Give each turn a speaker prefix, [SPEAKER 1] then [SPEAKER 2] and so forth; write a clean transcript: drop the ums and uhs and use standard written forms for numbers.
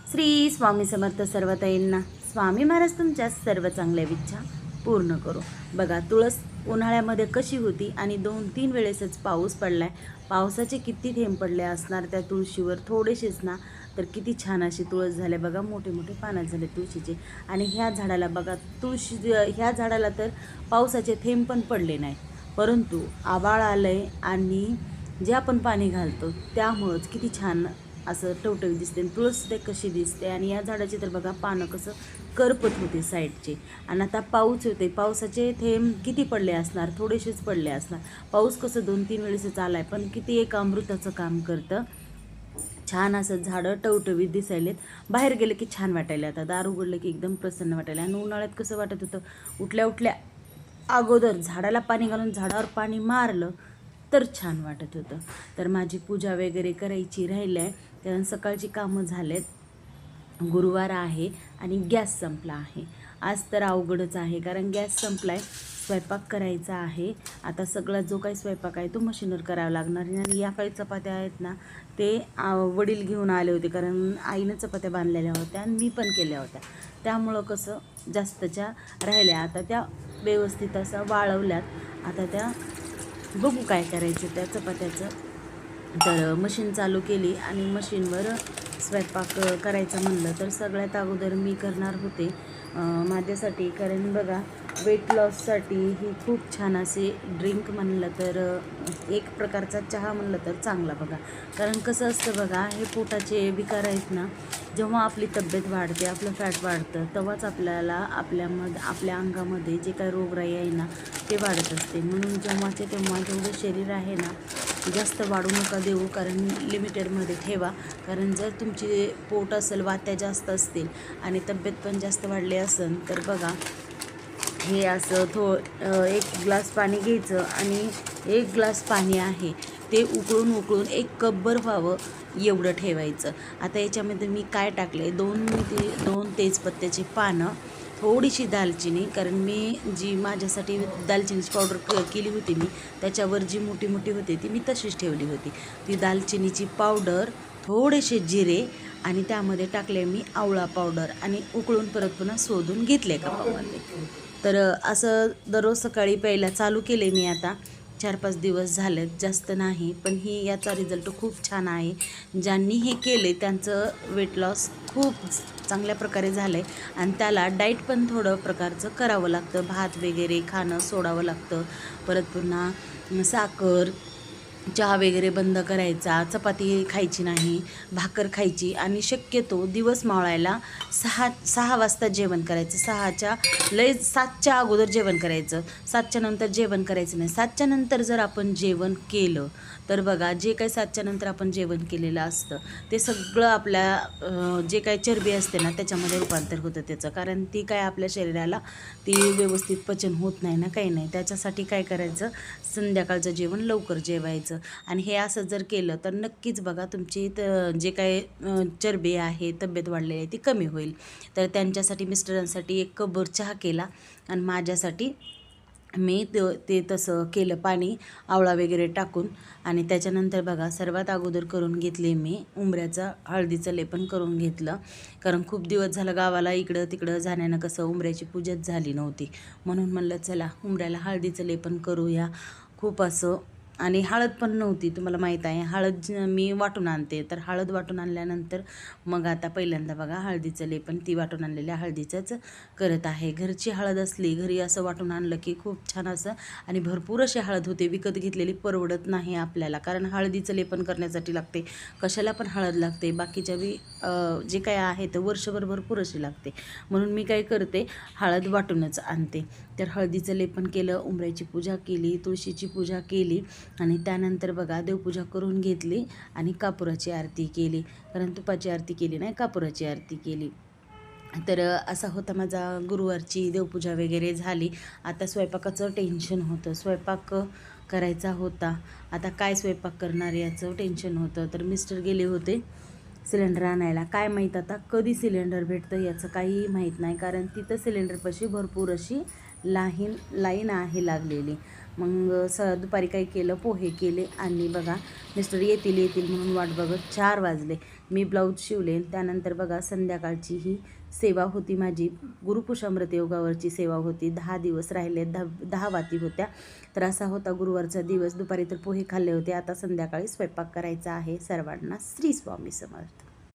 [SPEAKER 1] श्री स्वामी समर्थ सर्वताईंना स्वामी महाराज तुमच्या सर्व चांगल्या इच्छा पूर्ण करो। बघा तुळस उन्हाळ्यामध्ये कशी होती आणि 2-3 वेळेसच पाऊस पडलाय। पावसाचे किती थेंब पडले असणार त्या तुळशीवर, थोडेसेच ना तर किती छान अशी तुळस झाले बघा, मोठे मोठे पानं झाले तुळशीचे। आणि ह्या झाडाला बघा, तुळशी ह्या झाडाला तर पावसाचे थेंब पण पडले नाही, परंतु आभाळ आलंय आणि जे आपण पाणी घालतो त्यामुळेच किती छान असं टवटवी दिसते। तुळस ते कशी दिसते आणि या झाडाची तर बघा पानं कसं करपत होते साईडचे। आणि आता पाऊस होते, पावसाचे थेंब किती पडले असणार, थोडेसेच पडले असणार। पाऊस कसं 2-3 वेळेसच आलाय, पण किती एक अमृताचं काम करतं। छान असं झाडं टवटवीत दिसायलेत, बाहेर गेले की छान वाटायला, आता दार उघडलं की एकदम प्रसन्न वाटायला। आणि उन्हाळ्यात कसं वाटत होतं, उठल्या उठल्या अगोदर झाडाला पाणी घालून झाडावर पाणी मारलं तर छान वाटत होतं। तर माझी पूजा वगैरे करायची राहिली आहे, कारण सकाळची कामं झालेत। गुरुवार आहे आणि गॅस संपला आहे। आज तर अवघडच आहे, कारण गॅस संपलाय, स्वयंपाक करायचा आहे। आता सगळा जो काही स्वयंपाक आहे तो मशीनवर करावा लागणार आहे। आणि या काही चपात्या आहेत ना, ते वडील घेऊन आले होते, कारण आईनं चपात्या बांधलेल्या होत्या आणि मी पण केल्या होत्या, त्यामुळं कसं जास्तच्या राहिल्या। आता त्या व्यवस्थित असं वाळवल्यात, आता त्या बघू काय करायचं त्या चपात्याचं। तर मशीन चालू केली आणि मशीनवर स्वयंपाक करायचं म्हणलं तर सगळ्यात अगोदर मी करणार होते माझ्यासाठी, कारण बघा वेट लॉससाठी ही खूप छान असे ड्रिंक म्हणलं तर एक प्रकारचा चहा म्हणलं तर चांगला बघा। कारण कसं असतं बघा, हे पोटाचे विकार आहेत ना, जेव्हा आपली तब्येत वाढते, आपलं फॅट वाढतं, तेव्हाच आपल्याला आपल्या अंगामध्ये जे काही रोगराई आहे ना ते वाढत असते। म्हणून जेव्हाचे तेव्हा जेवढं शरीर आहे ना जास्त वाढू नका देऊ, कारण लिमिटेडमध्ये ठेवा। कारण जर तुमची पोट असेल, वात्या जास्त असतील आणि तब्येत पण जास्त वाढली असेल तर बघा, हे असं एक ग्लास पाणी घ्यायचं आणि 1 ग्लास पाणी आहे ते उकळून एक कपभर व्हावं एवढं ठेवायचं। आता याच्यामध्ये मी काय टाकले, 2 तेजपत्त्याची पानं, थोडीशी दालचिनी, कारण मी जी माझ्यासाठी दालचिनीची पावडर केली होती मी, त्याच्यावर जी मोठी मोठी होती ती मी तशीच ठेवली होती। ती दालचिनीची पावडर, थोडेसे जिरे आणि त्यामध्ये टाकले मी आवळा पावडर आणि उकळून परत पुन्हा शोधून घेतले कपामध्ये। तर असं दररोज सकाळी प्यायला चालू केले मी, आता 4-5 दिवस झालेत, जास्त नाही, पण याचा रिझल्ट खूप छान आहे। ज्यांनी हे केले त्यांचं वेट लॉस खूप चांगल्या प्रकारे झालं आहे। आणि त्याला डाईट पण थोडं प्रकारचं करावं लागतं, भात वगैरे खाणं सोडावं लागतं, परत पुन्हा साखर, चहा वगैरे बंद करायचा, चपाती खायची नाही, भाकर खायची आणि शक्यतो दिवस मावळायला 6 वाजता जेवण करायचं। 7च्या अगोदर जेवण करायचं, 7च्या नंतर जेवण करायचं नाही। 7च्या नंतर जर आपण जेवण केलं तर बघा, जे काही 7च्या नंतर आपण जेवण केलेलं असतं ते सगळं आपल्या जे काही चरबी असते ना त्याच्यामध्ये रूपांतर होतं त्याचं, कारण ती काय आपल्या शरीराला ती व्यवस्थित पचन होत नाही ना, काही नाही। त्याच्यासाठी काय करायचं, संध्याकाळचं जेवण लवकर जेवायचं। आणि हे असं जर केलं तर नक्कीच बघा तुमची जे काही चरबी आहे, तब्येत वाढलेली आहे ती कमी होईल। तर त्यांच्यासाठी मिस्टरांसाठी 1 कपभर चहा केला आणि माझ्यासाठी मी ते तसं केलं, पाणी आवळा वगैरे टाकून। आणि त्याच्यानंतर बघा, सर्वात अगोदर करून घेतले मी उंबऱ्याचं हळदीचं लेपन करून घेतलं, कारण खूप दिवस झालं गावाला इकडं तिकडं जाण्यानं कसं उंबऱ्याची पूजाच झाली नव्हती, म्हणून म्हणलं चला उंबऱ्याला हळदीचं लेपन करूया। खूप असं, आणि हळद पण नव्हती, तुम्हाला माहीत आहे हळद मी वाटून आणते, तर हळद वाटून आणल्यानंतर मग आता पहिल्यांदा बघा हळदीचं लेपन ती वाटून आणलेल्या हळदीचंच करत आहे। घरची हळद असली, घरी असं वाटून आणलं की खूप छान असं, आणि भरपूर अशी हळद होते, विकत घेतलेली परवडत नाही आपल्याला, कारण हळदीचं लेपन करण्यासाठी लागते, कशाला पण हळद लागते, बाकीच्या बी जे काय आहे तर वर्षभर भरपूर अशी लागते, म्हणून मी काय करते हळद वाटूनच आणते। तर हळदीचं लेपन केलं, उंबऱ्याची पूजा केली, तुळशीची पूजा केली आणि त्यानंतर बघा देवपूजा करून घेतली आणि कापुराची आरती केली, कारण तुपाची आरती केली नाही, कापुराची आरती केली। तर असा होता माझा गुरुवारची देवपूजा वगैरे झाली। आता स्वयंपाकाचं टेन्शन होतं, स्वयंपाक करायचा होता, आता काय स्वयंपाक करणार याचं टेन्शन होतं। तर मिस्टर गेले होते सिलेंडर आणायला, काय माहीत आता कधी सिलेंडर भेटतं याचं काही माहीत नाही, कारण तिथं सिलेंडरपाशी भरपूर अशी लाईन आहे लागलेली। मग दुपारी काय केलं, पोहे केले आणि बघा मिस्टर येतील म्हणून वाट बघत 4 वाजले। मी ब्लाऊज शिवले. त्यानंतर बघा संध्याकाळची ही सेवा होती माझी, गुरुपुषामृत योगावरची सेवा होती. 10 दिवस राहिले, 10 वाती होत्या. तर असा होता गुरुवारचा दिवस. दुपारी तर पोहे खाल्ले होते. आता संध्याकाळी स्वयंपाक करायचा आहे सर्वांना. श्री स्वामी समर्थ.